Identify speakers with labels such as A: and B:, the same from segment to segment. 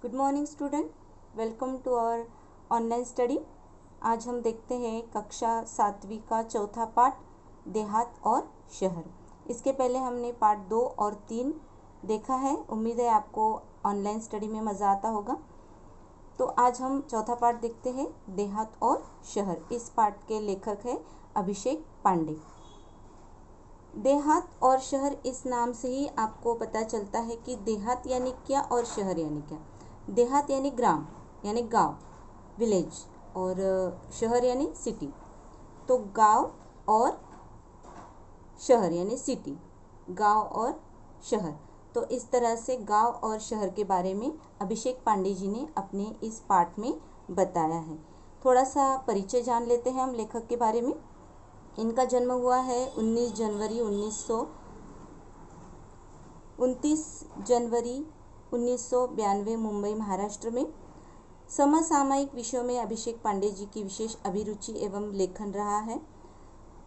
A: Good morning student, welcome to our online study. आज हम देखते हैं कक्षा 7वीं का चौथा पाठ देहात और शहर। इसके पहले हमने पार्ट 2 और 3 देखा है। उम्मीद है आपको ऑनलाइन स्टडी में मज़ा आता होगा। तो आज हम चौथा पाठ देखते हैं देहात और शहर। इस पाठ के लेखक है अभिषेक पांडे। देहात और शहर इस नाम से ही आपको पता चलता है कि देहात यानी क्या और शहर यानी क्या। देहात यानी ग्राम यानी गांव, विलेज, और शहर यानी सिटी। तो गांव और शहर यानी सिटी, गांव और शहर। तो इस तरह से गांव और शहर के बारे में अभिषेक पांडे जी ने अपने इस पाठ में बताया है। थोड़ा सा परिचय जान लेते हैं हम लेखक के बारे में। इनका जन्म हुआ है 29 जनवरी 1992 मुंबई महाराष्ट्र में। समसामयिक विषयों में अभिषेक पांडे जी की विशेष अभिरुचि एवं लेखन रहा है।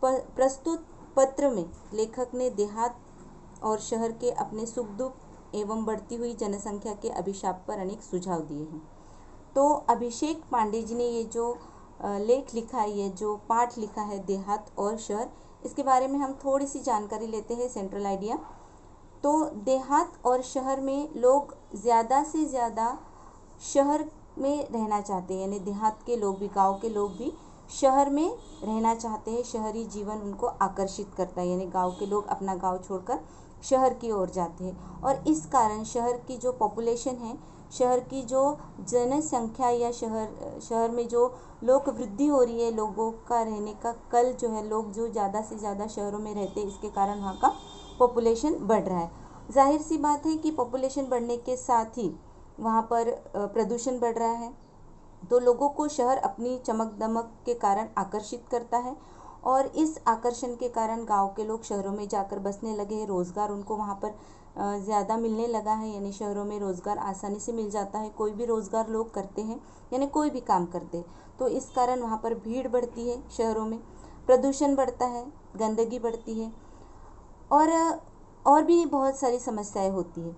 A: प्रस्तुत पत्र में लेखक ने देहात और शहर के अपने सुख दुख एवं बढ़ती हुई जनसंख्या के अभिशाप पर अनेक सुझाव दिए हैं। तो अभिषेक पांडे जी ने ये जो लेख लिखा है, ये जो पाठ लिखा है देहात और शहर, इसके बारे में हम थोड़ी सी जानकारी लेते हैं, सेंट्रल आइडिया। तो देहात और शहर में लोग ज़्यादा से ज़्यादा शहर में रहना चाहते हैं, यानी देहात के लोग भी, गांव के लोग भी शहर में रहना चाहते हैं। शहरी जीवन उनको आकर्षित करता है, यानी गांव के लोग अपना गांव छोड़कर शहर की ओर जाते हैं। और इस कारण शहर की जो पॉपुलेशन है, शहर की जो जनसंख्या या शहर में जो लोक वृद्धि हो रही है, लोगों का रहने का कल जो है, लोग जो ज़्यादा से ज़्यादा शहरों में रहते हैं, इसके कारण वहाँ का पॉपुलेशन बढ़ रहा है। जाहिर सी बात है कि पॉपुलेशन बढ़ने के साथ ही वहाँ पर प्रदूषण बढ़ रहा है। तो लोगों को शहर अपनी चमक दमक के कारण आकर्षित करता है, और इस आकर्षण के कारण गांव के लोग शहरों में जाकर बसने लगे हैं। रोज़गार उनको वहाँ पर ज़्यादा मिलने लगा है, यानी शहरों में रोज़गार आसानी से मिल जाता है। कोई भी रोज़गार लोग करते हैं, यानी कोई भी काम करते हैं, तो इस कारण वहाँ पर भीड़ बढ़ती है शहरों में, प्रदूषण बढ़ता है, गंदगी बढ़ती है, और भी बहुत सारी समस्याएं होती है।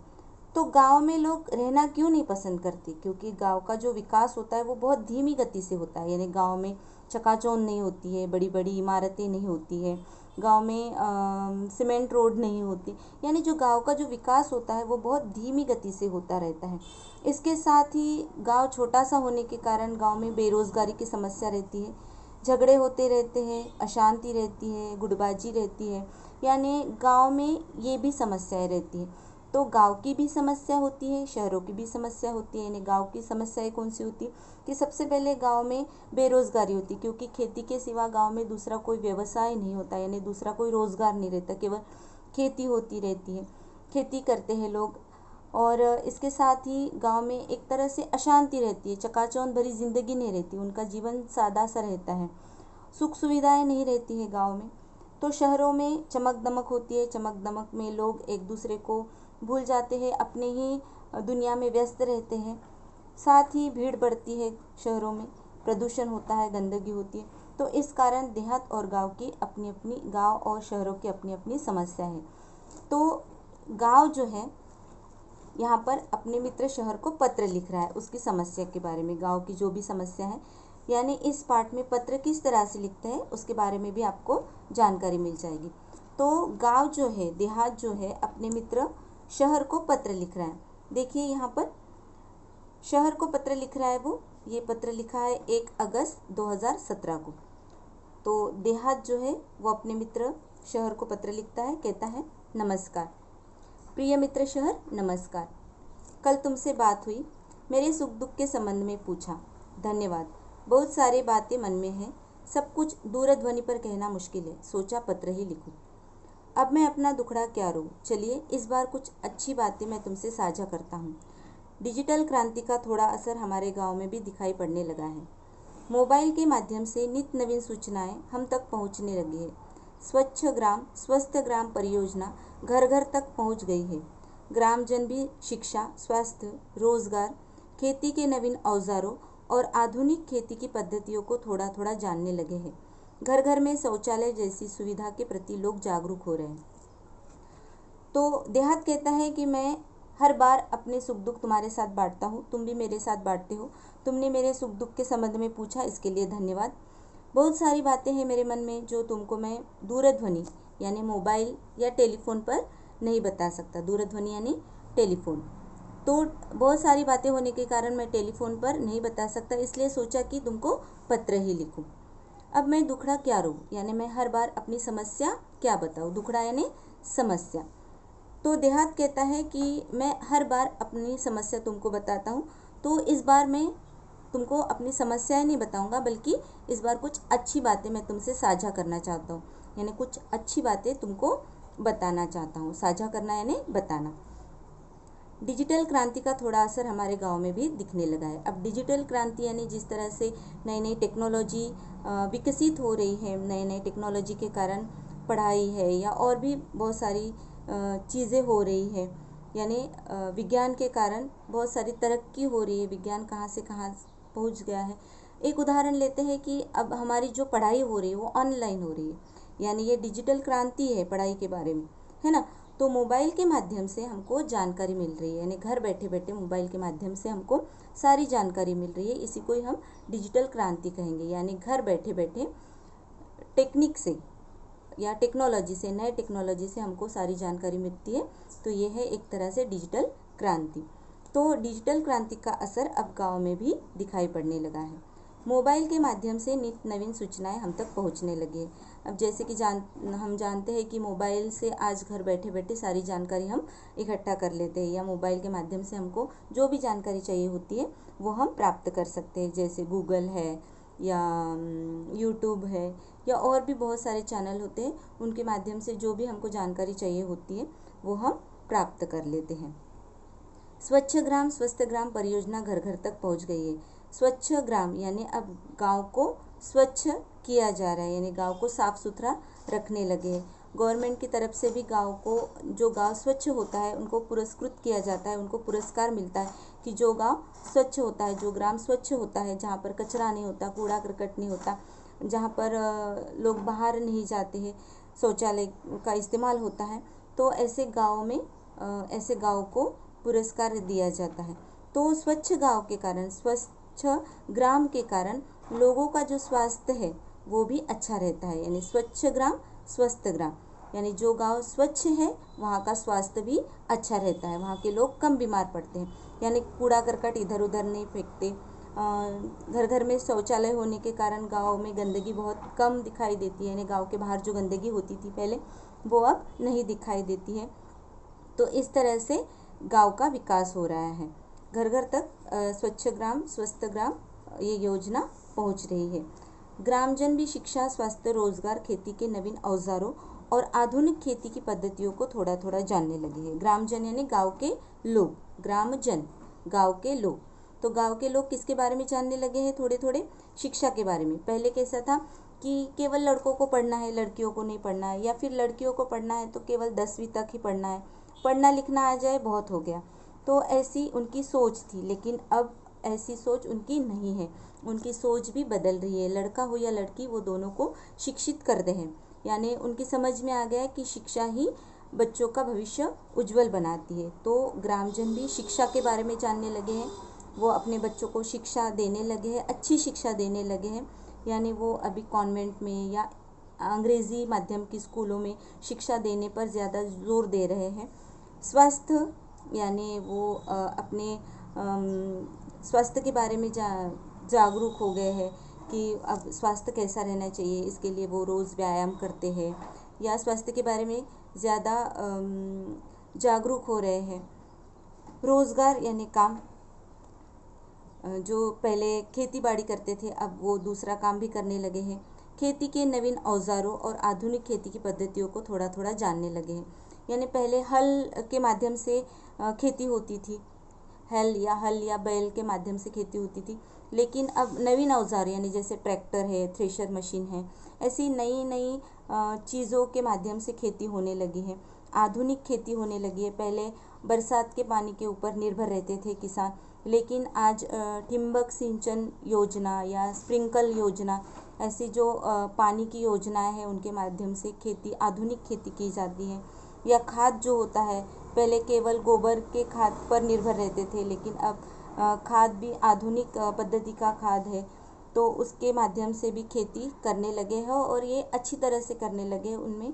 A: तो गांव में लोग रहना क्यों नहीं पसंद करते? क्योंकि गांव का जो विकास होता है वो बहुत धीमी गति से होता है, यानी गांव में चकाचौंध नहीं होती है, बड़ी बड़ी इमारतें नहीं होती है, गांव में सीमेंट रोड नहीं होती, यानी जो गांव का जो विकास होता है वो बहुत धीमी गति से होता रहता है। इसके साथ ही गांव छोटा सा होने के कारण गांव में बेरोज़गारी की समस्या रहती है, झगड़े होते रहते हैं, अशांति रहती है, गुटबाजी रहती है, यानी गांव में ये भी समस्याएं रहती हैं। तो गांव की भी समस्या होती है, शहरों की भी समस्या होती है। यानी गांव की समस्याएं कौन सी होती है कि सबसे पहले गांव में बेरोज़गारी होती है, क्योंकि खेती के सिवा गांव में दूसरा कोई व्यवसाय नहीं होता, यानी दूसरा कोई रोज़गार नहीं रहता, केवल खेती होती रहती है, खेती करते हैं लोग। और इसके साथ ही गांव में एक तरह से अशांति रहती है, चकाचौंध भरी ज़िंदगी नहीं रहती, उनका जीवन सादा सा रहता है, सुख सुविधाएं नहीं रहती है गांव में। तो शहरों में चमक दमक होती है, चमक दमक में लोग एक दूसरे को भूल जाते हैं, अपने ही दुनिया में व्यस्त रहते हैं। साथ ही भीड़ बढ़ती है शहरों में, प्रदूषण होता है, गंदगी होती है। तो इस कारण देहात और गांव की अपनी अपनी, गांव और शहरों की अपनी अपनी समस्या है। तो गांव जो है यहाँ पर अपने मित्र शहर को पत्र लिख रहा है उसकी समस्या के बारे में, गांव की जो भी समस्या है, यानी इस पाठ में पत्र किस तरह से लिखते हैं उसके बारे में भी आपको जानकारी मिल जाएगी। तो गांव जो है, देहात जो है, अपने मित्र शहर को पत्र लिख रहा है। देखिए यहाँ पर शहर को पत्र लिख रहा है वो, ये पत्र लिखा है 1 अगस्त 2017 को। तो देहात जो है वो अपने मित्र शहर को पत्र लिखता है, कहता है, नमस्कार प्रिय मित्र शहर, नमस्कार। कल तुमसे बात हुई, मेरे सुख दुख के संबंध में पूछा, धन्यवाद। बहुत सारी बातें मन में हैं, सब कुछ दूरध्वनि पर कहना मुश्किल है, सोचा पत्र ही लिखूं। अब मैं अपना दुखड़ा क्या रो, चलिए इस बार कुछ अच्छी बातें मैं तुमसे साझा करता हूँ। डिजिटल क्रांति का थोड़ा असर हमारे गांव में भी दिखाई पड़ने लगा है। मोबाइल के माध्यम से नित्य नवीन सूचनाएं हम तक पहुँचने लगी है। स्वच्छ ग्राम स्वस्थ ग्राम परियोजना घर घर तक पहुँच गई है। ग्रामजन भी शिक्षा, स्वास्थ्य, रोजगार, खेती के नवीन औजारों और आधुनिक खेती की पद्धतियों को थोड़ा थोड़ा जानने लगे हैं। घर घर में शौचालय जैसी सुविधा के प्रति लोग जागरूक हो रहे हैं। तो देहात कहता है कि मैं हर बार अपने सुख दुख तुम्हारे साथ बांटता हूँ, तुम भी मेरे साथ बांटते हो। तुमने मेरे सुख दुख के संबंध में पूछा, इसके लिए धन्यवाद। बहुत सारी बातें हैं मेरे मन में जो तुमको मैं दूरध्वनि यानी मोबाइल या टेलीफोन पर नहीं बता सकता। दूरध्वनि यानी टेलीफोन, तो बहुत सारी बातें होने के कारण मैं टेलीफोन पर नहीं बता सकता, इसलिए सोचा कि तुमको पत्र ही लिखूं। अब मैं दुखड़ा क्या रहूं, यानी मैं हर बार अपनी समस्या क्या बताऊं। दुखड़ा यानी समस्या। तो देहात कहता है कि मैं हर बार अपनी समस्या तुमको बताता हूँ, तो इस बार मैं तुमको अपनी समस्याएं नहीं बताऊंगा, बल्कि इस बार कुछ अच्छी बातें मैं तुमसे साझा करना चाहता हूँ, यानी कुछ अच्छी बातें तुमको बताना चाहता हूँ। साझा करना यानी बताना। डिजिटल क्रांति का थोड़ा असर हमारे गांव में भी दिखने लगा है। अब डिजिटल क्रांति यानी जिस तरह से नई नई टेक्नोलॉजी विकसित हो रही है, नई नई टेक्नोलॉजी के कारण पढ़ाई है या और भी बहुत सारी चीज़ें हो रही है, यानी विज्ञान के कारण बहुत सारी तरक्की हो रही है। विज्ञान कहाँ से कहाँ पहुँच गया है। एक उदाहरण लेते हैं कि अब हमारी जो पढ़ाई हो रही है वो ऑनलाइन हो रही है, यानी ये डिजिटल क्रांति है पढ़ाई के बारे में, है ना। तो मोबाइल के माध्यम से हमको जानकारी मिल रही है, यानी घर बैठे बैठे मोबाइल के माध्यम से हमको सारी जानकारी मिल रही है। इसी को ही हम डिजिटल क्रांति कहेंगे, यानी घर बैठे बैठे टेक्निक से या टेक्नोलॉजी से, नए टेक्नोलॉजी से हमको सारी जानकारी मिलती है। तो ये है एक तरह से डिजिटल क्रांति। तो डिजिटल क्रांति का असर अब गाँव में भी दिखाई पड़ने लगा है। मोबाइल के माध्यम से नित्य नवीन सूचनाएं हम तक पहुंचने लगी है। अब जैसे कि हम जानते हैं कि मोबाइल से आज घर बैठे बैठे सारी जानकारी हम इकट्ठा कर लेते हैं, या मोबाइल के माध्यम से हमको जो भी जानकारी चाहिए होती है वो हम प्राप्त कर सकते हैं। जैसे गूगल है या यूट्यूब है या और भी बहुत सारे चैनल होते हैं, उनके माध्यम से जो भी हमको जानकारी चाहिए होती है वो हम प्राप्त कर लेते हैं। स्वच्छ ग्राम स्वस्थ ग्राम परियोजना घर घर तक पहुंच गई है। स्वच्छ ग्राम यानी अब गांव को स्वच्छ किया जा रहा है, यानी गांव को साफ सुथरा रखने लगे हैं। गवर्नमेंट की तरफ से भी गांव को, जो गांव स्वच्छ होता है उनको पुरस्कृत किया जाता है, उनको पुरस्कार मिलता है कि जो गांव स्वच्छ होता है, जो ग्राम स्वच्छ होता है, जहाँ पर कचरा नहीं होता, कूड़ा करकट नहीं होता, जहाँ पर लोग बाहर नहीं जाते हैं, शौचालय का इस्तेमाल होता है, तो ऐसे गाँव में ऐसे गाँव को पुरस्कार दिया जाता है। तो स्वच्छ गांव के कारण, स्वच्छ ग्राम के कारण लोगों का जो स्वास्थ्य है वो भी अच्छा रहता है, यानी स्वच्छ ग्राम स्वस्थ ग्राम, यानी जो गांव स्वच्छ है वहाँ का स्वास्थ्य भी अच्छा रहता है, वहाँ के लोग कम बीमार पड़ते हैं, यानी कूड़ा करकट इधर उधर नहीं फेंकते। घर घर में शौचालय होने के कारण गांव में गंदगी बहुत कम दिखाई देती है, यानी गांव के बाहर जो गंदगी होती थी पहले वो अब नहीं दिखाई देती है। तो इस तरह से गांव का विकास हो रहा है। घर घर तक स्वच्छ ग्राम स्वस्थ ग्राम ये योजना पहुंच रही है। ग्रामजन भी शिक्षा, स्वास्थ्य, रोजगार, खेती के नवीन औजारों और आधुनिक खेती की पद्धतियों को थोड़ा थोड़ा जानने लगे हैं। ग्रामजन यानी गांव के लोग, ग्रामजन गांव के लोग। तो गांव के लोग किसके बारे में जानने लगे हैं? थोड़े थोड़े शिक्षा के बारे में। पहले कैसा था कि केवल लड़कों को पढ़ना है, लड़कियों को नहीं पढ़ना है, या फिर लड़कियों को पढ़ना है तो केवल 10वीं तक ही पढ़ना है, पढ़ना लिखना आ जाए बहुत हो गया। तो ऐसी उनकी सोच थी, लेकिन अब ऐसी सोच उनकी नहीं है। उनकी सोच भी बदल रही है। लड़का हो या लड़की, वो दोनों को शिक्षित कर दे हैं, यानी उनकी समझ में आ गया है कि शिक्षा ही बच्चों का भविष्य उज्जवल बनाती है। तो ग्रामजन भी शिक्षा के बारे में जानने लगे हैं, वो अपने बच्चों को शिक्षा देने लगे हैं, अच्छी शिक्षा देने लगे हैं, यानी वो अभी कॉन्वेंट में या अंग्रेज़ी माध्यम की स्कूलों में शिक्षा देने पर ज़्यादा जोर दे रहे हैं। स्वास्थ्य यानी वो अपने स्वास्थ्य के बारे में जागरूक हो गए हैं कि अब स्वास्थ्य कैसा रहना चाहिए, इसके लिए वो रोज़ व्यायाम करते हैं या स्वास्थ्य के बारे में ज़्यादा जागरूक हो रहे हैं। रोज़गार यानी काम, जो पहले खेती बाड़ी करते थे अब वो दूसरा काम भी करने लगे हैं। खेती के नवीन औजारों और आधुनिक खेती की पद्धतियों को थोड़ा थोड़ा जानने लगे हैं, यानी पहले हल के माध्यम से खेती होती थी, हल या बैल के माध्यम से खेती होती थी, लेकिन अब नवीन औजार यानी जैसे ट्रैक्टर है, थ्रेशर मशीन है, ऐसी नई नई चीज़ों के माध्यम से खेती होने लगी है, आधुनिक खेती होने लगी है। पहले बरसात के पानी के ऊपर निर्भर रहते थे किसान, लेकिन आज ठिबक सिंचन योजना या स्प्रिंकल योजना, ऐसी जो पानी की योजनाएं हैं उनके माध्यम से खेती, आधुनिक खेती की जाती है। या खाद जो होता है, पहले केवल गोबर के खाद पर निर्भर रहते थे, लेकिन अब खाद भी आधुनिक पद्धति का खाद है, तो उसके माध्यम से भी खेती करने लगे हैं और ये अच्छी तरह से करने लगे हैं। उनमें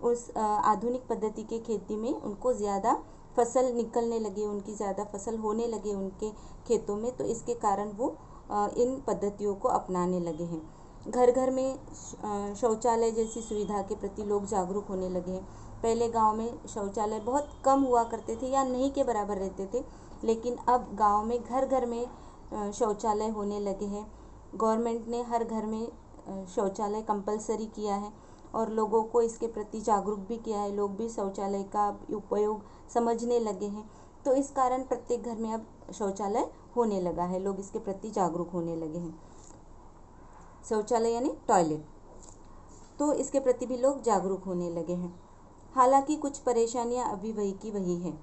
A: उस आधुनिक पद्धति के खेती में उनको ज़्यादा फसल निकलने लगी, उनकी ज़्यादा फसल होने लगी उनके खेतों में, तो इसके कारण वो इन पद्धतियों को अपनाने लगे हैं। घर घर में शौचालय जैसी सुविधा के प्रति लोग जागरूक होने लगे हैं। पहले गांव में शौचालय बहुत कम हुआ करते थे या नहीं के बराबर रहते थे, लेकिन अब गांव में घर घर में शौचालय होने लगे हैं। गवर्नमेंट ने हर घर में शौचालय कंपलसरी किया है और लोगों को इसके प्रति जागरूक भी किया है। लोग भी शौचालय का उपयोग समझने लगे हैं, तो इस कारण प्रत्येक घर में अब शौचालय होने लगा है, लोग इसके प्रति जागरूक होने लगे हैं। शौचालय यानी टॉयलेट, तो इसके प्रति भी लोग जागरूक होने लगे हैं। हालांकि कुछ परेशानियां अभी वही की वही हैं।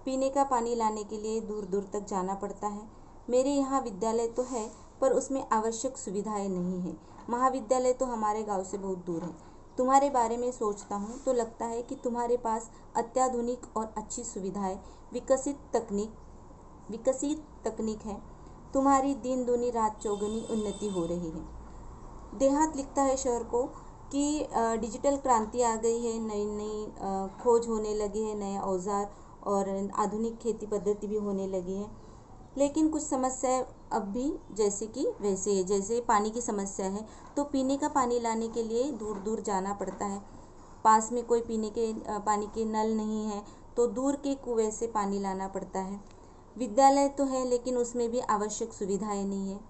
A: पीने का पानी लाने के लिए दूर दूर तक जाना पड़ता है। मेरे यहाँ विद्यालय तो है, पर उसमें आवश्यक सुविधाएं नहीं है। महाविद्यालय तो हमारे गांव से बहुत दूर है। तुम्हारे बारे में सोचता हूँ तो लगता है कि तुम्हारे पास अत्याधुनिक और अच्छी सुविधाएं, विकसित तकनीक है। तुम्हारी दिन दूनी रात चौगुनी उन्नति हो रही है। देहात लिखता है शहर को कि डिजिटल क्रांति आ गई है, नई नई खोज होने लगी है, नए औजार और आधुनिक खेती पद्धति भी होने लगी है। लेकिन कुछ समस्याएं अब भी जैसे कि वैसे है। जैसे पानी की समस्या है, तो पीने का पानी लाने के लिए दूर दूर जाना पड़ता है। पास में कोई पीने के पानी के नल नहीं है, तो दूर के कुएं से पानी लाना पड़ता है। विद्यालय तो है, लेकिन उसमें भी आवश्यक सुविधाएं नहीं है।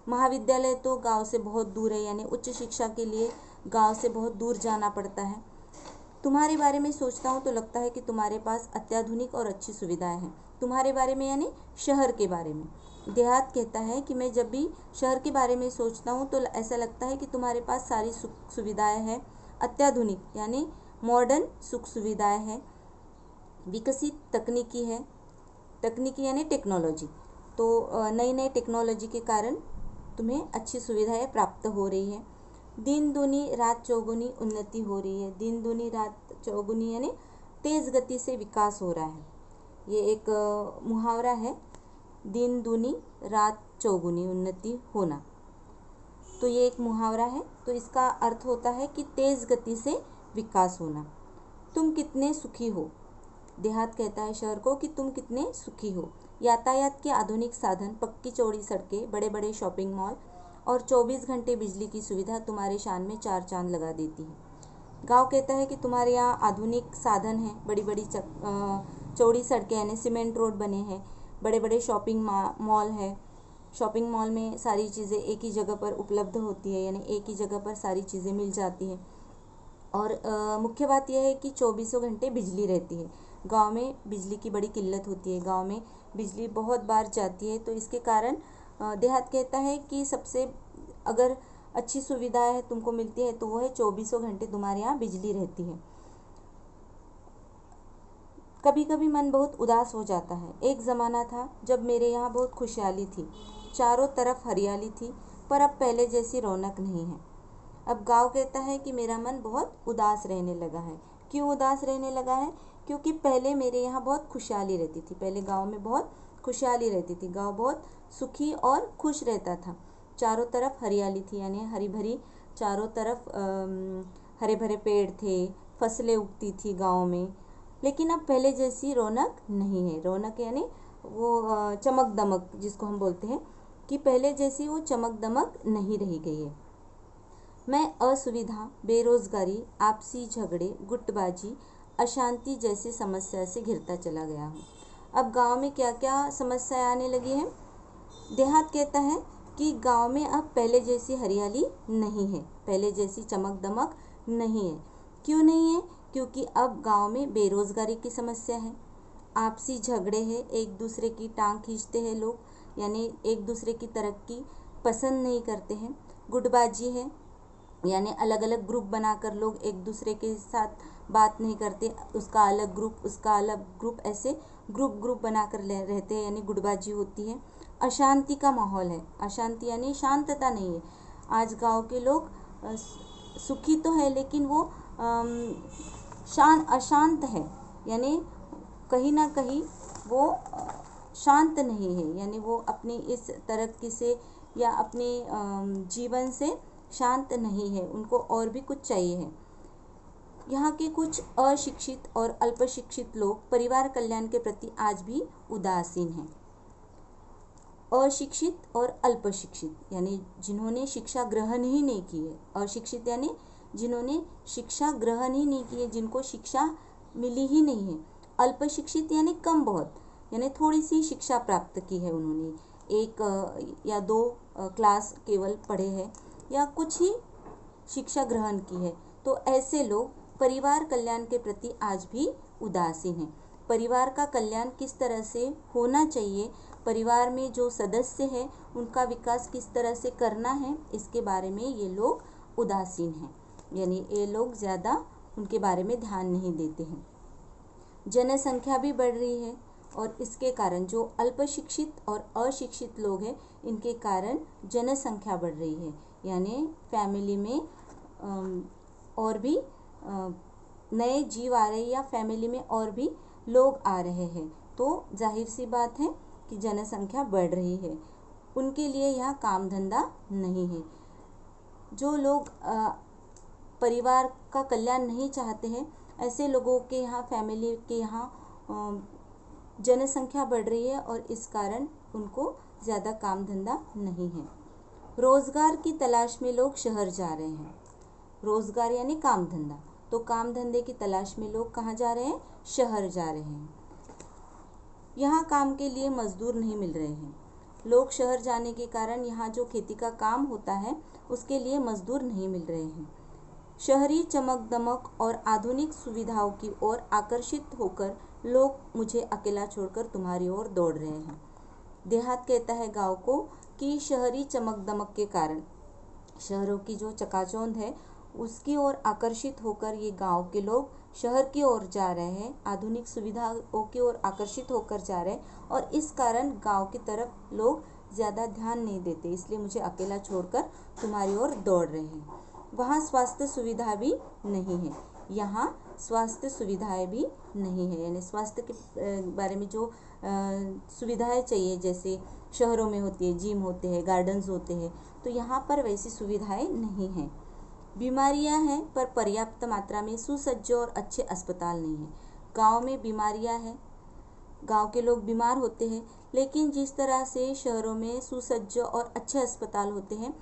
A: महाविद्यालय तो गांव से बहुत दूर है, यानी उच्च शिक्षा के लिए गांव से बहुत दूर जाना पड़ता है। तुम्हारे बारे में सोचता हूँ तो लगता है कि तुम्हारे पास अत्याधुनिक और अच्छी सुविधाएं हैं। तुम्हारे बारे में यानी शहर के बारे में। देहात कहता है कि मैं जब भी शहर के बारे में सोचता हूँ तो ऐसा लगता है कि तुम्हारे पास सारी सुख सुविधाएं हैं। अत्याधुनिक यानी मॉडर्न सुख सुविधाएं हैं, विकसित तकनीकी है, तकनीकी यानी टेक्नोलॉजी, तो नई नई टेक्नोलॉजी के कारण तुम्हें अच्छी सुविधाएं प्राप्त हो रही है। दिन दूनी रात चौगुनी उन्नति हो रही है। दिन दूनी रात चौगुनी यानी तेज़ गति से विकास हो रहा है। ये एक मुहावरा है, दिन दूनी रात चौगुनी उन्नति होना, तो ये एक मुहावरा है। तो इसका अर्थ होता है कि तेज़ गति से विकास होना। तुम कितने सुखी हो। देहात कहता है शहर को कि तुम कितने सुखी हो। यातायात के आधुनिक साधन, पक्की चौड़ी सड़कें, बड़े बड़े शॉपिंग मॉल और 24 घंटे बिजली की सुविधा तुम्हारे शान में 4 चांद लगा देती है। गांव कहता है कि तुम्हारे यहाँ आधुनिक साधन हैं, बड़ी बड़ी चौड़ी सड़कें यानी सीमेंट रोड बने हैं, बड़े बड़े शॉपिंग मॉल है। शॉपिंग मॉल में सारी चीज़ें एक ही जगह पर उपलब्ध होती है, यानी एक ही जगह पर सारी चीज़ें मिल जाती हैं। और मुख्य बात यह है कि 24 घंटे बिजली रहती है। गांव में बिजली की बड़ी किल्लत होती है, गांव में बिजली बहुत बार जाती है, तो इसके कारण देहात कहता है कि सबसे अगर अच्छी सुविधाएं तुमको मिलती है तो वो है 24 घंटे तुम्हारे यहाँ बिजली रहती है। कभी कभी मन बहुत उदास हो जाता है। एक ज़माना था जब मेरे यहाँ बहुत खुशहाली थी, चारों तरफ हरियाली थी, पर अब पहले जैसी रौनक नहीं है। अब गांव कहता है कि मेरा मन बहुत उदास रहने लगा है। क्यों उदास रहने लगा है? क्योंकि पहले मेरे यहाँ बहुत खुशहाली रहती थी। पहले गांव में बहुत खुशहाली रहती थी, गांव बहुत सुखी और खुश रहता था। चारों तरफ हरियाली थी, यानी हरी भरी चारों तरफ हरे भरे पेड़ थे, फसलें उगती थी गांव में। लेकिन अब पहले जैसी रौनक नहीं है। रौनक यानी वो चमक दमक जिसको हम बोलते हैं, कि पहले जैसी वो चमक दमक नहीं रही गई है। मैं असुविधा, बेरोजगारी, आपसी झगड़े, गुटबाजी, अशांति जैसी समस्या से घिरता चला गया हूँ। अब गांव में क्या क्या समस्याएं आने लगी हैं? देहात कहता है कि गांव में अब पहले जैसी हरियाली नहीं है, पहले जैसी चमक दमक नहीं है। क्यों नहीं है? क्योंकि अब गांव में बेरोजगारी की समस्या है, आपसी झगड़े हैं, एक दूसरे की टांग खींचते हैं लोग, यानी एक दूसरे की तरक्की पसंद नहीं करते हैं। गुटबाजी है, यानी अलग अलग ग्रुप बनाकर लोग एक दूसरे के साथ बात नहीं करते, उसका अलग ग्रुप उसका अलग ग्रुप, ऐसे ग्रुप बनाकर रहते हैं, यानी गुटबाजी होती है। अशांति का माहौल है। अशांति यानी शांतता नहीं है। आज गांव के लोग सुखी तो है, लेकिन वो अशांत है, यानी कहीं ना कहीं वो शांत नहीं है, यानी वो अपनी इस तरक्की से या अपने जीवन से शांत नहीं है, उनको और भी कुछ चाहिए है। यहाँ के कुछ अशिक्षित और अल्पशिक्षित लोग परिवार कल्याण के प्रति आज भी उदासीन हैं। अशिक्षित और अल्पशिक्षित यानी जिन्होंने शिक्षा ग्रहण ही नहीं की है। अशिक्षित यानी जिन्होंने शिक्षा ग्रहण ही नहीं की है, जिनको शिक्षा मिली ही नहीं है। अल्पशिक्षित यानी कम बहुत, यानी थोड़ी सी शिक्षा प्राप्त की है उन्होंने, 1 या 2 क्लास केवल पढ़े हैं या कुछ ही शिक्षा ग्रहण की है। तो ऐसे लोग परिवार कल्याण के प्रति आज भी उदासीन हैं। परिवार का कल्याण किस तरह से होना चाहिए, परिवार में जो सदस्य हैं उनका विकास किस तरह से करना है, इसके बारे में ये लोग उदासीन हैं, यानी ये लोग ज़्यादा उनके बारे में ध्यान नहीं देते हैं। जनसंख्या भी बढ़ रही है और इसके कारण जो अल्पशिक्षित और अशिक्षित लोग हैं इनके कारण जनसंख्या बढ़ रही है, यानी फैमिली में और भी नए जीव आ रहे हैं या फैमिली में और भी लोग आ रहे हैं। तो जाहिर सी बात है कि जनसंख्या बढ़ रही है, उनके लिए यहाँ काम धंधा नहीं है। जो लोग परिवार का कल्याण नहीं चाहते हैं, ऐसे लोगों के यहाँ, फैमिली के यहाँ जनसंख्या बढ़ रही है और इस कारण उनको ज़्यादा काम धंधा नहीं है। रोज़गार की तलाश में लोग शहर जा रहे हैं। रोज़गार यानी काम धंधा, तो काम धंधे की तलाश में लोग कहाँ जा रहे हैं? शहर जा रहे हैं। यहाँ काम के लिए मजदूर नहीं मिल रहे हैं। लोग शहर जाने के कारण यहाँ जो खेती का काम होता है उसके लिए मजदूर नहीं मिल रहे हैं। शहरी चमक दमक और आधुनिक सुविधाओं की ओर आकर्षित होकर लोग मुझे अकेला छोड़कर तुम्हारी ओर दौड़ रहे हैं। देहात कहता है गांव को कि शहरी चमक दमक के कारण, शहरों की जो चकाचौंध है उसकी ओर आकर्षित होकर ये गांव के लोग शहर की ओर जा रहे हैं, आधुनिक सुविधाओं की ओर आकर्षित होकर जा रहे हैं और इस कारण गांव की तरफ लोग ज़्यादा ध्यान नहीं देते, इसलिए मुझे अकेला छोड़कर तुम्हारी ओर दौड़ रहे हैं। वहाँ स्वास्थ्य सुविधा भी नहीं है, यहाँ स्वास्थ्य सुविधाएं भी नहीं है, यानी स्वास्थ्य के बारे में जो सुविधाएं चाहिए जैसे शहरों में होती है, जिम होते हैं, गार्डन्स होते हैं, तो यहाँ पर वैसी सुविधाएं नहीं हैं। बीमारियां हैं पर पर्याप्त मात्रा में सुसज्ज और अच्छे अस्पताल नहीं हैं। गांव में बीमारियां हैं, गांव के लोग बीमार होते हैं, लेकिन जिस तरह से शहरों में सुसज्ज और अच्छे अस्पताल होते हैं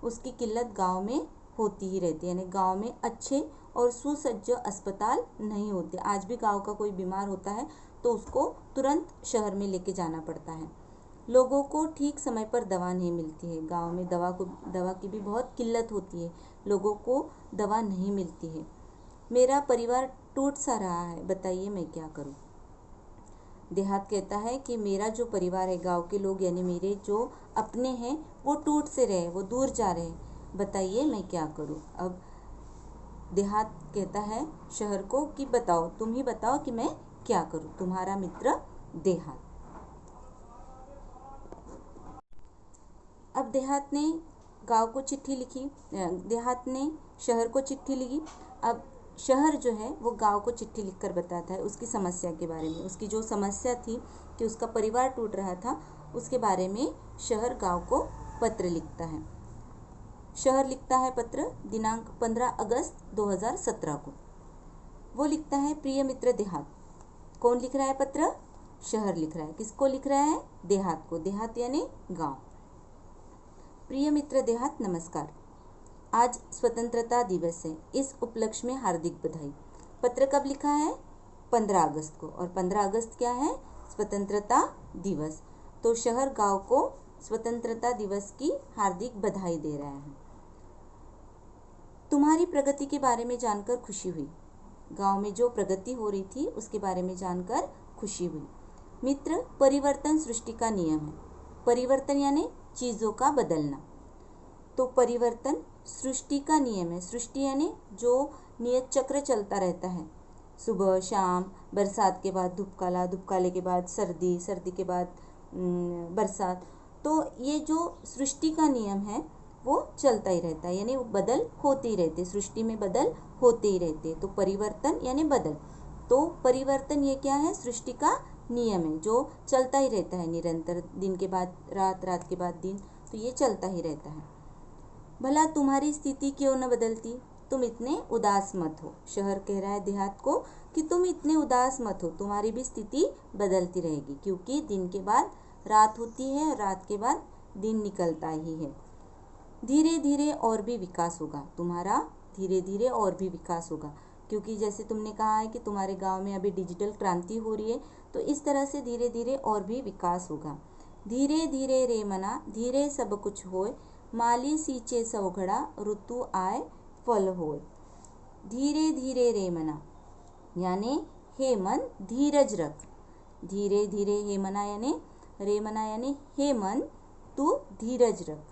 A: उसकी किल्लत गांव में होती ही रहती है, यानी गांव में अच्छे और सुसज्ज अस्पताल नहीं होते। आज भी गांव का कोई बीमार होता है तो उसको तुरंत शहर में लेके जाना पड़ता है। लोगों को ठीक समय पर दवा नहीं मिलती है, गांव में दवा की भी बहुत किल्लत होती है, लोगों को दवा नहीं मिलती है। मेरा परिवार टूट सा रहा है, बताइए मैं क्या करूं। देहात कहता है कि मेरा जो परिवार है, गांव के लोग यानी मेरे जो अपने हैं वो टूट से रहे, वो दूर जा रहे हैं, बताइए मैं क्या करूं। अब देहात कहता है शहर को कि बताओ, तुम ही बताओ कि मैं क्या करूं। तुम्हारा मित्र देहात। अब देहात ने गांव को चिट्ठी लिखी, देहात ने शहर को चिट्ठी लिखी। अब शहर जो है वो गांव को चिट्ठी लिखकर बताता है उसकी समस्या के बारे में, उसकी जो समस्या थी कि उसका परिवार टूट रहा था उसके बारे में शहर गांव को पत्र लिखता है। शहर लिखता है पत्र दिनांक 15 अगस्त 2017 को। वो लिखता है, प्रिय मित्र देहात। कौन लिख रहा है पत्र? शहर लिख रहा है। किसको लिख रहा है? देहात को। देहात यानी गांव। प्रिय मित्र देहात, नमस्कार। आज स्वतंत्रता दिवस है, इस उपलक्ष्य में हार्दिक बधाई। पत्र कब लिखा है? 15 अगस्त को, और 15 अगस्त क्या है? स्वतंत्रता दिवस। तो शहर गांव को स्वतंत्रता दिवस की हार्दिक बधाई दे रहा है। तुम्हारी प्रगति के बारे में जानकर खुशी हुई। गांव में जो प्रगति हो रही थी उसके बारे में जानकर खुशी हुई। मित्र, परिवर्तन सृष्टि का नियम है। परिवर्तन यानी चीज़ों का बदलना, तो परिवर्तन सृष्टि का नियम है। सृष्टि यानी जो नियत चक्र चलता रहता है, सुबह शाम, बरसात के बाद धूपकाला, धूपकाले के बाद सर्दी, सर्दी के बाद बरसात, तो ये जो सृष्टि का नियम है वो चलता ही रहता है, यानी वो बदल होते ही रहते, सृष्टि में बदल होते ही रहते। तो परिवर्तन यानी बदल, तो परिवर्तन ये क्या है, सृष्टि का नियम है जो चलता ही रहता है निरंतर, दिन के बाद रात, रात के बाद दिन, तो ये चलता ही रहता है। भला तुम्हारी स्थिति क्यों न बदलती, तुम इतने उदास मत हो। शहर कह रहा है देहात को कि तुम इतने उदास मत हो, तुम्हारी भी स्थिति बदलती रहेगी, क्योंकि दिन के बाद रात होती है और रात के बाद दिन निकलता ही है। धीरे धीरे और भी विकास होगा तुम्हारा, धीरे धीरे और भी विकास होगा, क्योंकि जैसे तुमने कहा है कि तुम्हारे गांव में अभी डिजिटल क्रांति हो रही है, तो इस तरह से धीरे धीरे और भी विकास होगा। धीरे धीरे रे मना, धीरे सब कुछ होए, माली सींचे सौघड़ा, ऋतु आए फल होए। धीरे धीरे रे मना यानी हे मन धीरज रख, धीरे धीरे हे मना यानी रे मना यानी हे मन तू धीरज रख।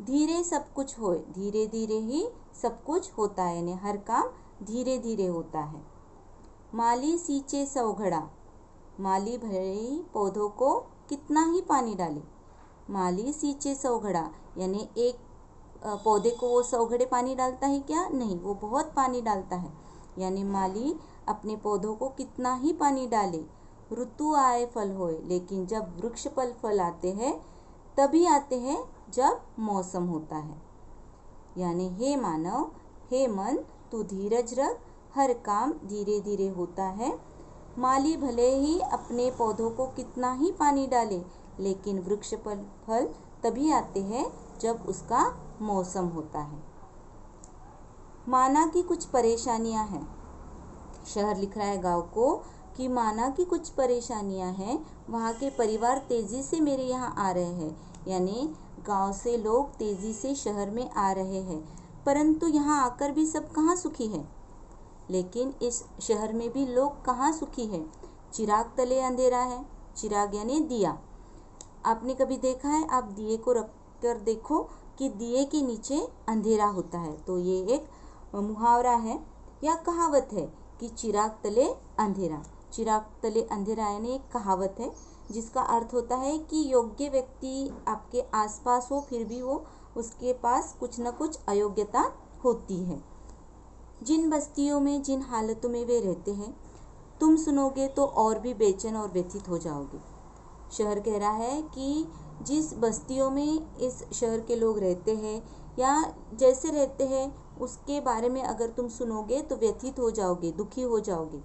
A: धीरे सब कुछ होए, धीरे धीरे ही सब कुछ होता है, यानी हर काम धीरे धीरे होता है। माली सींचे सौघड़ा, माली भले ही पौधों को कितना ही पानी डाले, माली सींचे सौघड़ा यानी एक पौधे को वो सौघड़े पानी डालता है क्या, नहीं, वो बहुत पानी डालता है, यानी माली अपने पौधों को कितना ही पानी डाले। ऋतु आए फल होए, लेकिन जब वृक्ष पर फल आते हैं तभी आते हैं जब मौसम होता है। यानी हे मानव, हे मन तू धीरज रख, हर काम धीरे धीरे होता है। माली भले ही अपने पौधों को कितना ही पानी डाले, लेकिन वृक्ष पर फल तभी आते हैं जब उसका मौसम होता है। माना कि कुछ परेशानियां हैं, शहर लिख रहा है गांव को कि माना कि कुछ परेशानियां हैं, वहाँ के परिवार तेजी से मेरे यहाँ आ रहे हैं, यानी गांव से लोग तेजी से शहर में आ रहे हैं, परंतु यहाँ आकर भी सब कहाँ सुखी है। लेकिन इस शहर में भी लोग कहाँ सुखी है। चिराग तले अंधेरा है, चिराग यानी दिया। आपने कभी देखा है, आप दिए को रख कर देखो कि दिए के नीचे अंधेरा होता है, तो ये एक मुहावरा है या कहावत है कि चिराग तले अंधेरा। चिराग तले अंधेरा यानी एक कहावत है जिसका अर्थ होता है कि योग्य व्यक्ति आपके आसपास हो फिर भी वो उसके पास कुछ न कुछ अयोग्यता होती है। जिन बस्तियों में, जिन हालतों में वे रहते हैं, तुम सुनोगे तो और भी बेचैन और व्यथित हो जाओगे। शहर कह रहा है कि जिस बस्तियों में इस शहर के लोग रहते हैं या जैसे रहते हैं उसके बारे में अगर तुम सुनोगे तो व्यथित हो जाओगे, दुखी हो जाओगे।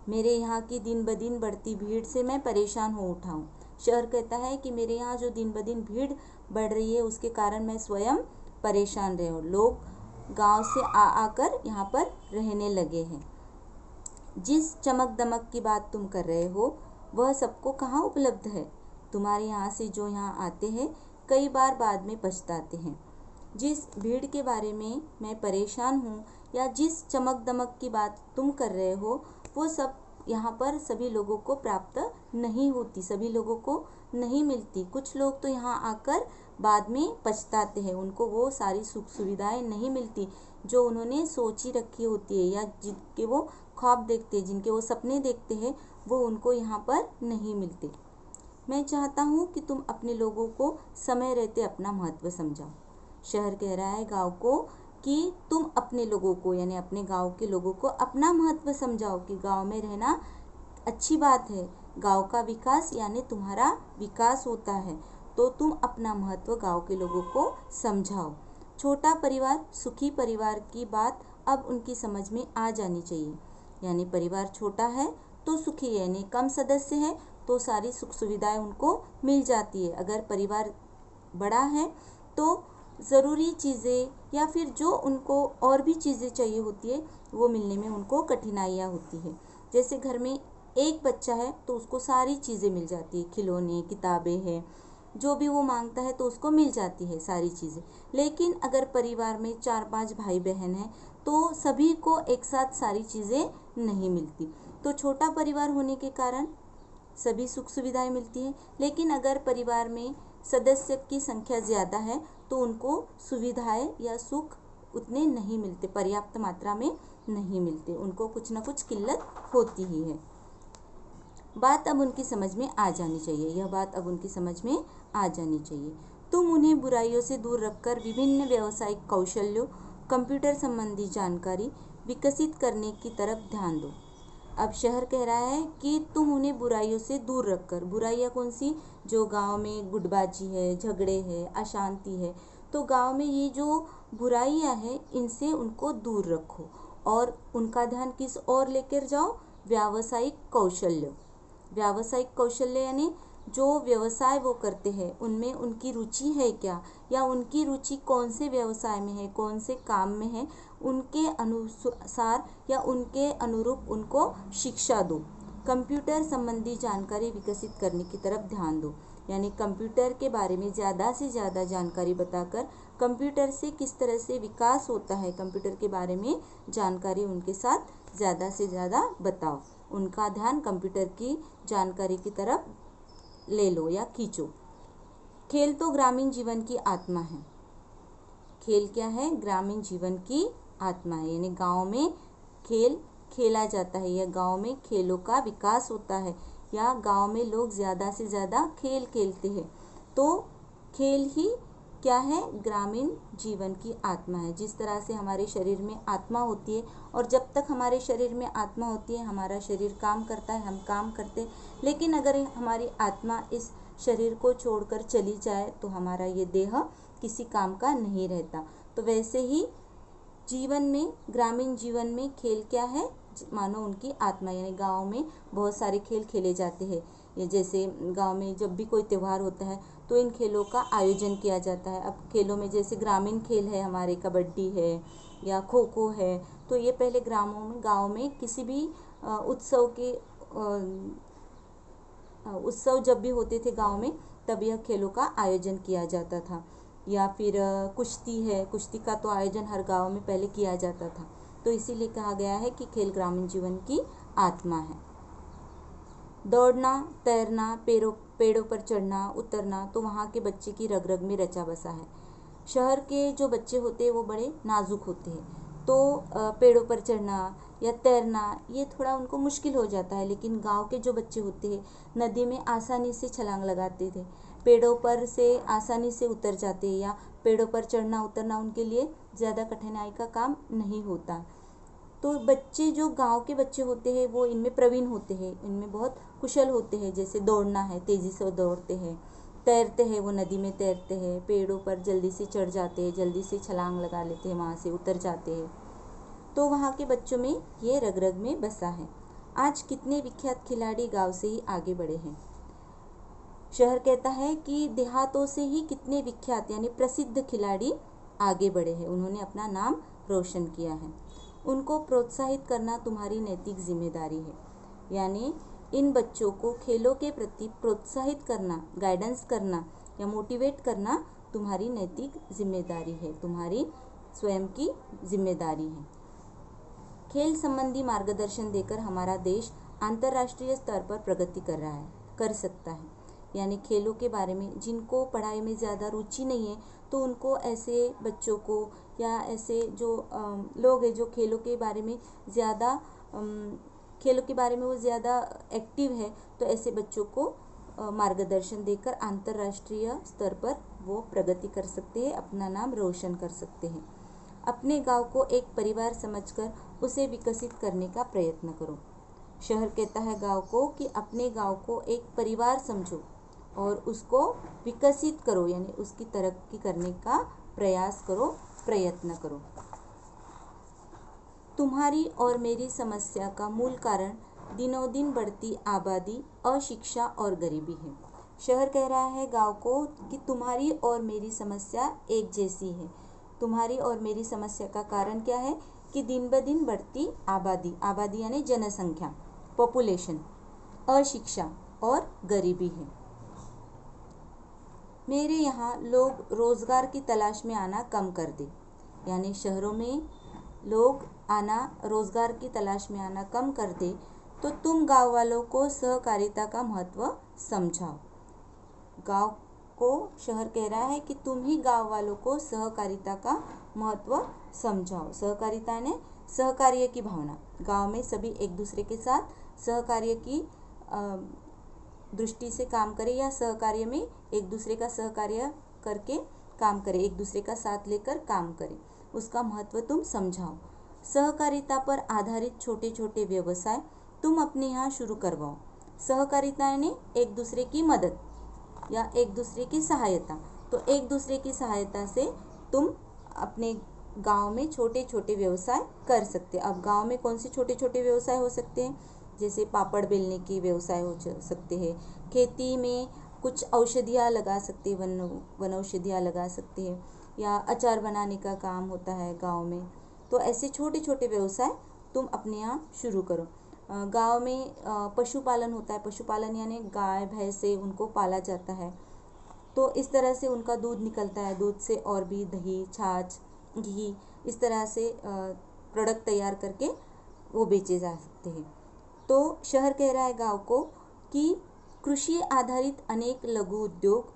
A: मेरे यहाँ की दिन ब दिन बढ़ती भीड़ से मैं परेशान हो उठा हूँ। शहर कहता है कि मेरे यहाँ जो दिन ब दिन भीड़ बढ़ रही है उसके कारण मैं स्वयं परेशान रहे हूँ। लोग गांव से आकर यहाँ पर रहने लगे हैं। जिस चमक दमक की बात तुम कर रहे हो वह सबको कहाँ उपलब्ध है। तुम्हारे यहाँ से जो यहाँ आते हैं कई बार बाद में पछताते हैं। जिस भीड़ के बारे में मैं परेशान हूँ या जिस चमक दमक की बात तुम कर रहे हो वो सब यहाँ पर सभी लोगों को प्राप्त नहीं होती, सभी लोगों को नहीं मिलती। कुछ लोग तो यहाँ आकर बाद में पछताते हैं, उनको वो सारी सुख सुविधाएं नहीं मिलती जो उन्होंने सोची रखी होती है या जिनके वो ख्वाब देखते हैं, जिनके वो सपने देखते हैं, वो उनको यहाँ पर नहीं मिलते। मैं चाहता हूँ कि तुम अपने लोगों को समय रहते अपना महत्व समझाओ। शहर कह रहा है गाँव को कि तुम अपने लोगों को यानी अपने गांव के लोगों को अपना महत्व समझाओ कि गांव में रहना अच्छी बात है, गांव का विकास यानी तुम्हारा विकास होता है, तो तुम अपना महत्व गांव के लोगों को समझाओ। छोटा परिवार सुखी परिवार की बात अब उनकी समझ में आ जानी चाहिए, यानी परिवार छोटा है तो सुखी है, यानी कम सदस्य है तो सारी सुख सुविधाएं उनको मिल जाती है। अगर परिवार बड़ा है तो ज़रूरी चीज़ें या फिर जो उनको और भी चीज़ें चाहिए होती है वो मिलने में उनको कठिनाइयाँ होती है। जैसे घर में एक बच्चा है तो उसको सारी चीज़ें मिल जाती है, खिलौने, किताबें हैं, जो भी वो मांगता है तो उसको मिल जाती है सारी चीज़ें। लेकिन अगर परिवार में 4-5 भाई बहन हैं तो सभी को एक साथ सारी चीज़ें नहीं मिलती। तो छोटा परिवार होने के कारण सभी सुख सुविधाएं मिलती हैं, लेकिन अगर परिवार में सदस्य की संख्या ज़्यादा है तो उनको सुविधाएं या सुख उतने नहीं मिलते, पर्याप्त मात्रा में नहीं मिलते, उनको कुछ ना कुछ किल्लत होती ही है। बात अब उनकी समझ में आ जानी चाहिए, यह बात अब उनकी समझ में आ जानी चाहिए। तुम उन्हें बुराइयों से दूर रखकर विभिन्न व्यावसायिक कौशल्यों, कंप्यूटर संबंधी जानकारी, विकसित करने की तरफ ध्यान दो। अब शहर कह रहा है कि तुम उन्हें बुराइयों से दूर रखकर, बुराइयाँ कौन सी, जो गांव में गुटबाजी है, झगड़े है, अशांति है, तो गांव में ये जो बुराइयाँ हैं इनसे उनको दूर रखो और उनका ध्यान किस ओर लेकर जाओ, व्यावसायिक कौशल्य। व्यावसायिक कौशल्य यानी जो व्यवसाय वो करते हैं उनमें उनकी रुचि है क्या, या उनकी रुचि कौन से व्यवसाय में है, कौन से काम में है, उनके अनुसार या उनके अनुरूप उनको शिक्षा दो। कंप्यूटर संबंधी जानकारी विकसित करने की तरफ ध्यान दो, यानी कंप्यूटर के बारे में ज़्यादा से ज़्यादा जानकारी बताकर कंप्यूटर से किस तरह से विकास होता है, कंप्यूटर के बारे में जानकारी उनके साथ ज़्यादा से ज़्यादा बताओ। उनका ध्यान कंप्यूटर की जानकारी की तरफ ले लो या खींचो। खेल तो ग्रामीण जीवन की आत्मा है। खेल क्या है, ग्रामीण जीवन की आत्मा है, यानी गांव में खेल खेला जाता है या गांव में खेलों का विकास होता है या गांव में लोग ज़्यादा से ज़्यादा खेल खेलते हैं। तो खेल ही क्या है, ग्रामीण जीवन की आत्मा है। जिस तरह से हमारे शरीर में आत्मा होती है और जब तक हमारे शरीर में आत्मा होती है हमारा शरीर काम करता है, हम काम करते हैं, लेकिन अगर हमारी आत्मा इस शरीर को छोड़कर चली जाए तो हमारा ये देह किसी काम का नहीं रहता। तो वैसे ही जीवन में, ग्रामीण जीवन में खेल क्या है, मानो उनकी आत्मा, यानी गांव में बहुत सारे खेल खेले जाते हैं। ये जैसे गांव में जब भी कोई त्यौहार होता है तो इन खेलों का आयोजन किया जाता है। अब खेलों में जैसे ग्रामीण खेल है हमारे, कबड्डी है या खो खो है, तो ये पहले गांव में किसी भी उत्सव जब भी होते थे गांव में तब यह खेलों का आयोजन किया जाता था। या फिर कुश्ती है, कुश्ती का तो आयोजन हर गांव में पहले किया जाता था। तो इसीलिए कहा गया है कि खेल ग्रामीण जीवन की आत्मा है। दौड़ना, तैरना, पेड़ों पर चढ़ना, उतरना तो वहाँ के बच्चे की रग रग में रचा बसा है। शहर के जो बच्चे होते हैं वो बड़े नाजुक होते हैं, तो पेड़ों पर चढ़ना या तैरना ये थोड़ा उनको मुश्किल हो जाता है, लेकिन गांव के जो बच्चे होते हैं नदी में आसानी से छलांग लगाते थे, पेड़ों पर से आसानी से उतर जाते हैं, या पेड़ों पर चढ़ना उतरना उनके लिए ज़्यादा कठिनाई का काम नहीं होता। तो बच्चे जो गांव के बच्चे होते हैं वो इनमें प्रवीण होते हैं, इनमें बहुत कुशल होते हैं। जैसे दौड़ना है, तेज़ी से दौड़ते हैं, तैरते हैं, वो नदी में तैरते हैं, पेड़ों पर जल्दी से चढ़ जाते हैं, जल्दी से छलांग लगा लेते हैं, वहाँ से उतर जाते हैं। तो वहाँ के बच्चों में ये रग रग में बसा है। आज कितने विख्यात खिलाड़ी गांव से ही आगे बढ़े हैं। शहर कहता है कि देहातों से ही कितने विख्यात यानी प्रसिद्ध खिलाड़ी आगे बढ़े हैं, उन्होंने अपना नाम रोशन किया है। उनको प्रोत्साहित करना तुम्हारी नैतिक जिम्मेदारी है, यानी इन बच्चों को खेलों के प्रति प्रोत्साहित करना, गाइडेंस करना या मोटिवेट करना तुम्हारी नैतिक जिम्मेदारी है, तुम्हारी स्वयं की जिम्मेदारी है। खेल संबंधी मार्गदर्शन देकर हमारा देश अंतर्राष्ट्रीय स्तर पर प्रगति कर सकता है। यानी खेलों के बारे में, जिनको पढ़ाई में ज़्यादा रुचि नहीं है तो उनको, ऐसे बच्चों को या ऐसे जो लोग हैं जो खेलों के बारे में ज़्यादा खेलों के बारे में वो ज़्यादा एक्टिव है, तो ऐसे बच्चों को मार्गदर्शन देकर अंतर्राष्ट्रीय स्तर पर वो प्रगति कर सकते हैं, अपना नाम रोशन कर सकते हैं। अपने गांव को एक परिवार समझकर उसे विकसित करने का प्रयत्न करो। शहर कहता है गांव को कि अपने गांव को एक परिवार समझो और उसको विकसित करो, यानी उसकी तरक्की करने का प्रयास करो, प्रयत्न करो। तुम्हारी और मेरी समस्या का मूल कारण दिनों दिन बढ़ती आबादी, अशिक्षा और गरीबी है। शहर कह रहा है गांव को कि तुम्हारी और मेरी समस्या एक जैसी है। तुम्हारी और मेरी समस्या का कारण क्या है कि दिन ब दिन बढ़ती आबादी यानी जनसंख्या, पॉपुलेशन, अशिक्षा और गरीबी है। मेरे यहाँ लोग रोज़गार की तलाश में आना कम कर दे, यानी शहरों में लोग आना, रोज़गार की तलाश में आना कम कर दे, तो तुम गांव वालों को सहकारिता का महत्व समझाओ। गांव को शहर कह रहा है कि तुम ही गांव वालों को सहकारिता का महत्व समझाओ। सहकारिता ने सहकार्य की भावना, गांव में सभी एक दूसरे के साथ सहकार्य की दृष्टि से काम करें या सहकार्य में एक दूसरे का सहकार्य करके काम करें, एक दूसरे का साथ लेकर काम करें, उसका महत्व तुम समझाओ। सहकारिता पर आधारित छोटे छोटे व्यवसाय तुम अपने यहाँ शुरू करवाओ। सहकारिता यानी एक दूसरे की मदद या एक दूसरे की सहायता। तो एक दूसरे की सहायता से तुम अपने गांव में छोटे छोटे व्यवसाय कर सकते हैं। अब गांव में कौन से छोटे छोटे व्यवसाय हो सकते हैं? जैसे पापड़ बेलने के व्यवसाय हो सकते हैं, खेती में कुछ औषधियाँ लगा सकते हैं, वन औषधियाँ लगा सकते हैं, या अचार बनाने का काम होता है गांव में। तो ऐसे छोटे छोटे व्यवसाय तुम अपने यहाँ शुरू करो। गांव में पशुपालन होता है। पशुपालन यानी गाय भैंस से उनको पाला जाता है, तो इस तरह से उनका दूध निकलता है। दूध से और भी दही, छाछ, घी, इस तरह से प्रोडक्ट तैयार करके वो बेचे जा सकते हैं। तो शहर कह रहा है गांव को कि कृषि आधारित अनेक लघु उद्योग,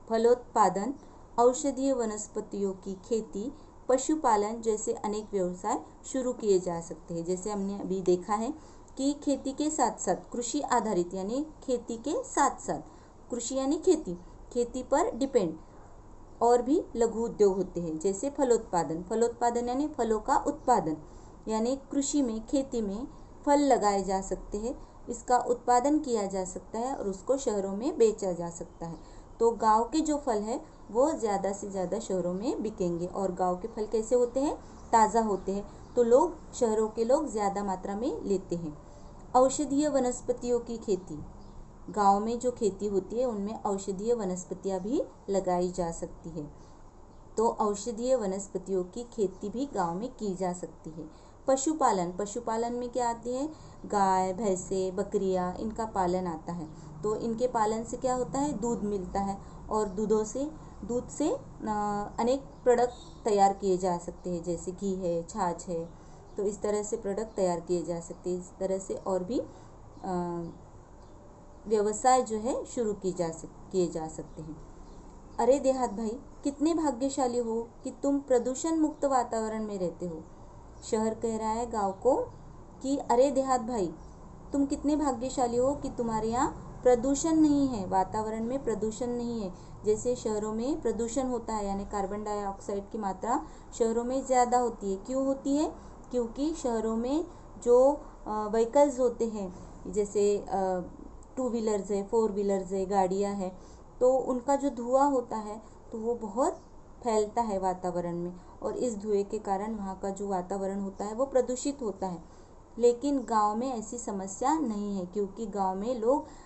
A: फलोत्पादन, औषधीय वनस्पतियों की खेती, पशुपालन जैसे अनेक व्यवसाय शुरू किए जा सकते हैं। जैसे हमने अभी देखा है कि खेती के साथ साथ कृषि आधारित यानी खेती के साथ साथ, कृषि यानी खेती, खेती पर डिपेंड और भी लघु उद्योग होते हैं। जैसे फलोत्पादन, फलोत्पादन यानी फलों का उत्पादन, यानी कृषि में, खेती में फल लगाए जा सकते हैं, इसका उत्पादन किया जा सकता है और उसको शहरों में बेचा जा सकता है। तो गांव के जो फल है वो ज़्यादा से ज़्यादा शहरों में बिकेंगे। और गांव के फल कैसे होते हैं? ताज़ा होते हैं, तो लोग, शहरों के लोग ज़्यादा मात्रा में लेते हैं। औषधीय वनस्पतियों की खेती, गांव में जो खेती होती है उनमें औषधीय वनस्पतियां भी लगाई जा सकती है। तो औषधीय वनस्पतियों की खेती भी गांव में की जा सकती है। पशुपालन, पशुपालन में क्या आती है? गाय, भैंसे, बकरियां, इनका पालन आता है। तो इनके पालन से क्या होता है? दूध मिलता है, और दूध से अनेक प्रोडक्ट तैयार किए जा सकते हैं, जैसे घी है, छाछ है। तो इस तरह से प्रोडक्ट तैयार किए जा सकते हैं। इस तरह से और भी व्यवसाय जो है शुरू किए जा सकते हैं। अरे देहात भाई, कितने भाग्यशाली हो कि तुम प्रदूषण मुक्त वातावरण में रहते हो। शहर कह रहा है गांव को कि अरे देहात भाई, तुम कितने भाग्यशाली हो कि तुम्हारे यहाँ प्रदूषण नहीं है, वातावरण में प्रदूषण नहीं है। जैसे शहरों में प्रदूषण होता है, यानी कार्बन डाइऑक्साइड की मात्रा शहरों में ज़्यादा होती है। क्यों होती है? क्योंकि शहरों में जो व्हीकल्स होते हैं, जैसे 2 व्हीलर्स है, 4 व्हीलर्स है, गाड़ियाँ हैं, तो उनका जो धुआं होता है तो वो बहुत फैलता है वातावरण में, और इस धुएं के कारण वहाँ का जो वातावरण होता है वो प्रदूषित होता है। लेकिन गांव में ऐसी समस्या नहीं है, क्योंकि गांव में लोग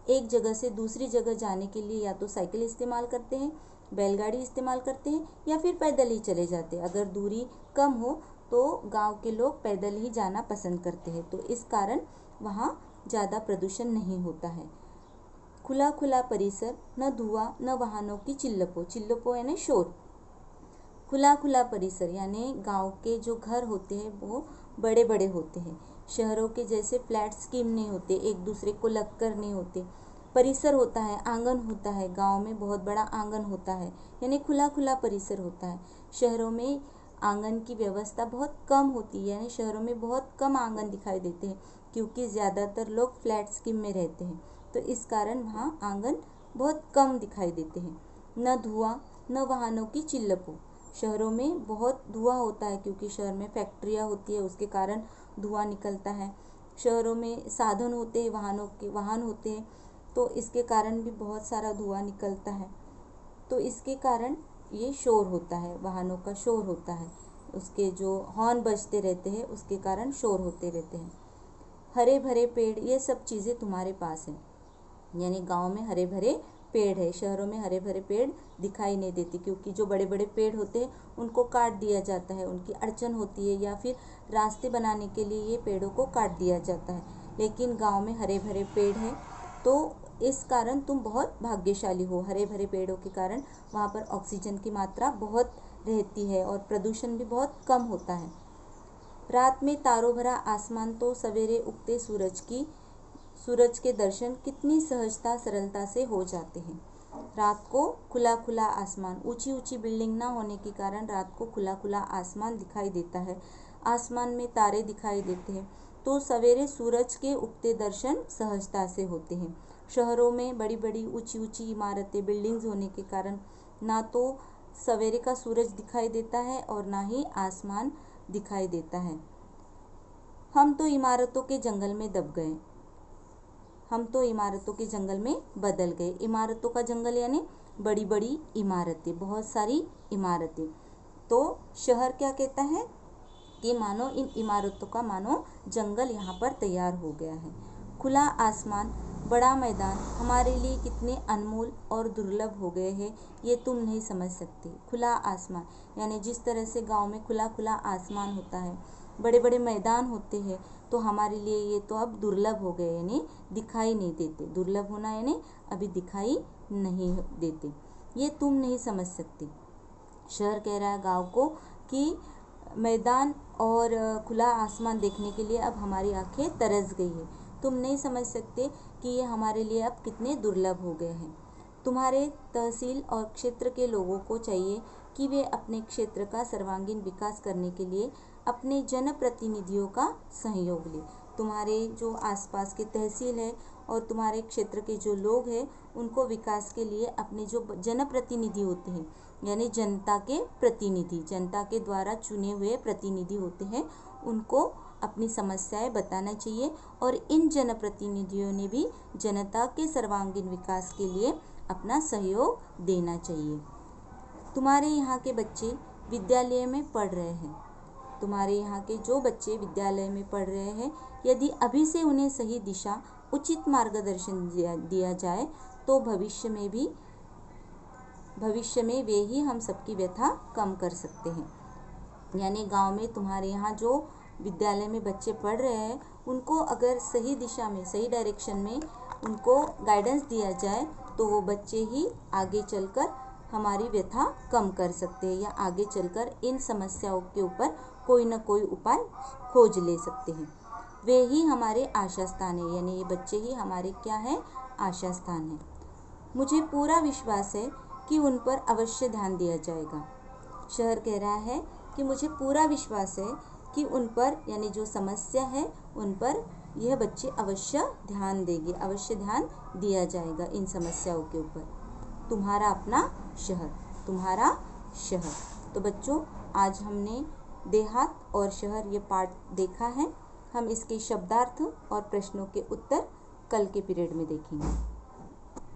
A: एक जगह से दूसरी जगह जाने के लिए या तो साइकिल इस्तेमाल करते हैं, बैलगाड़ी इस्तेमाल करते हैं, या फिर पैदल ही चले जाते हैं। अगर दूरी कम हो तो गांव के लोग पैदल ही जाना पसंद करते हैं, तो इस कारण वहाँ ज़्यादा प्रदूषण नहीं होता है। खुला खुला परिसर, न धुआं, न वाहनों की चिल्लपो, चिल्लपो यानी शोर। खुला खुला परिसर यानी गांव के जो घर होते हैं वो बड़े बड़े होते हैं। शहरों के जैसे फ्लैट स्कीम नहीं होते, एक दूसरे को लगकर नहीं होते। परिसर होता है, आंगन होता है, गांव में बहुत बड़ा आंगन होता है, यानी खुला खुला परिसर होता है। शहरों में आंगन की व्यवस्था बहुत कम होती है, यानी शहरों में बहुत कम आंगन दिखाई देते हैं, क्योंकि ज़्यादातर लोग फ्लैट स्कीम में रहते हैं, तो इस कारण वहाँ आंगन बहुत कम दिखाई देते हैं। न धुआं, न वाहनों की चिल्लपो, शहरों में बहुत धुआं होता है, क्योंकि शहर में फैक्ट्रियाँ होती है, उसके कारण धुआं निकलता है। शहरों में साधन होते हैं, वाहन होते हैं, तो इसके कारण भी बहुत सारा धुआं निकलता है। तो इसके कारण ये शोर होता है, वाहनों का शोर होता है, उसके जो हॉर्न बजते रहते हैं उसके कारण शोर होते रहते हैं। हरे भरे पेड़, ये सब चीज़ें तुम्हारे पास हैं, यानी गांव में हरे भरे पेड़ है। शहरों में हरे भरे पेड़ दिखाई नहीं देते, क्योंकि जो बड़े बड़े पेड़ होते हैं उनको काट दिया जाता है, उनकी अड़चन होती है, या फिर रास्ते बनाने के लिए ये पेड़ों को काट दिया जाता है। लेकिन गांव में हरे भरे पेड़ हैं, तो इस कारण तुम बहुत भाग्यशाली हो। हरे भरे पेड़ों के कारण वहाँ पर ऑक्सीजन की मात्रा बहुत रहती है और प्रदूषण भी बहुत कम होता है। रात में तारों भरा आसमान, तो सवेरे उगते सूरज के दर्शन कितनी सहजता सरलता से हो जाते हैं। रात को खुला खुला आसमान, ऊंची ऊंची बिल्डिंग ना होने के कारण रात को खुला खुला आसमान दिखाई देता है, आसमान में तारे दिखाई देते हैं, तो सवेरे सूरज के उगते दर्शन सहजता से होते हैं। शहरों में बड़ी बड़ी ऊंची ऊंची इमारतें, बिल्डिंग्स होने के कारण ना तो सवेरे का सूरज दिखाई देता है और ना ही आसमान दिखाई देता है। हम तो इमारतों के जंगल में दब गए, हम तो इमारतों के जंगल में बदल गए। इमारतों का जंगल यानी बड़ी बड़ी इमारतें, बहुत सारी इमारतें। तो शहर क्या कहता है कि मानो इन इमारतों का मानो जंगल यहाँ पर तैयार हो गया है। खुला आसमान, बड़ा मैदान हमारे लिए कितने अनमोल और दुर्लभ हो गए हैं, ये तुम नहीं समझ सकते। खुला आसमान यानी जिस तरह से गांव में खुला खुला आसमान होता है, बड़े बड़े मैदान होते हैं, तो हमारे लिए ये तो अब दुर्लभ हो गए, यानी दिखाई नहीं देते। दुर्लभ होना यानी अभी दिखाई नहीं देते, ये तुम नहीं समझ सकते। शहर कह रहा है गांव को कि मैदान और खुला आसमान देखने के लिए अब हमारी आंखें तरस गई है। तुम नहीं समझ सकते कि ये हमारे लिए अब कितने दुर्लभ हो गए हैं। तुम्हारे तहसील और क्षेत्र के लोगों को चाहिए कि वे अपने क्षेत्र का सर्वांगीण विकास करने के लिए अपने जनप्रतिनिधियों का सहयोग लें। तुम्हारे जो आसपास के तहसील है और तुम्हारे क्षेत्र के जो लोग हैं, उनको विकास के लिए अपने जो जनप्रतिनिधि होते हैं, यानी जनता के प्रतिनिधि, जनता के द्वारा चुने हुए प्रतिनिधि होते हैं, उनको अपनी समस्याएं बताना चाहिए। और इन जनप्रतिनिधियों ने भी जनता के सर्वांगीण विकास के लिए अपना सहयोग देना चाहिए। तुम्हारे यहाँ के बच्चे विद्यालय में पढ़ रहे हैं, तुम्हारे यहाँ के जो बच्चे विद्यालय में पढ़ रहे हैं, यदि अभी से उन्हें सही दिशा, उचित मार्गदर्शन दिया जाए तो भविष्य में वे ही हम सबकी व्यथा कम कर सकते हैं। यानी गांव में तुम्हारे यहाँ जो विद्यालय में बच्चे पढ़ रहे हैं, उनको अगर सही दिशा में, सही डायरेक्शन में उनको गाइडेंस दिया जाए तो वो बच्चे ही आगे चलकर हमारी व्यथा कम कर सकते हैं, या आगे चलकर इन समस्याओं के ऊपर कोई ना कोई उपाय खोज ले सकते हैं। वे ही हमारे आशा स्थान है, यानी ये बच्चे ही हमारे क्या है, आशा स्थान है। मुझे पूरा विश्वास है कि उन पर अवश्य ध्यान दिया जाएगा। शहर कह रहा है कि मुझे पूरा विश्वास है कि उन पर, यानी जो समस्या है उन पर यह बच्चे अवश्य ध्यान देंगे, अवश्य ध्यान दिया जाएगा इन समस्याओं के ऊपर। तुम्हारा अपना शहर, तुम्हारा शहर। तो बच्चों, आज हमने देहात और शहर ये पाठ देखा है। हम इसके शब्दार्थ और प्रश्नों के उत्तर कल के पीरियड में देखेंगे।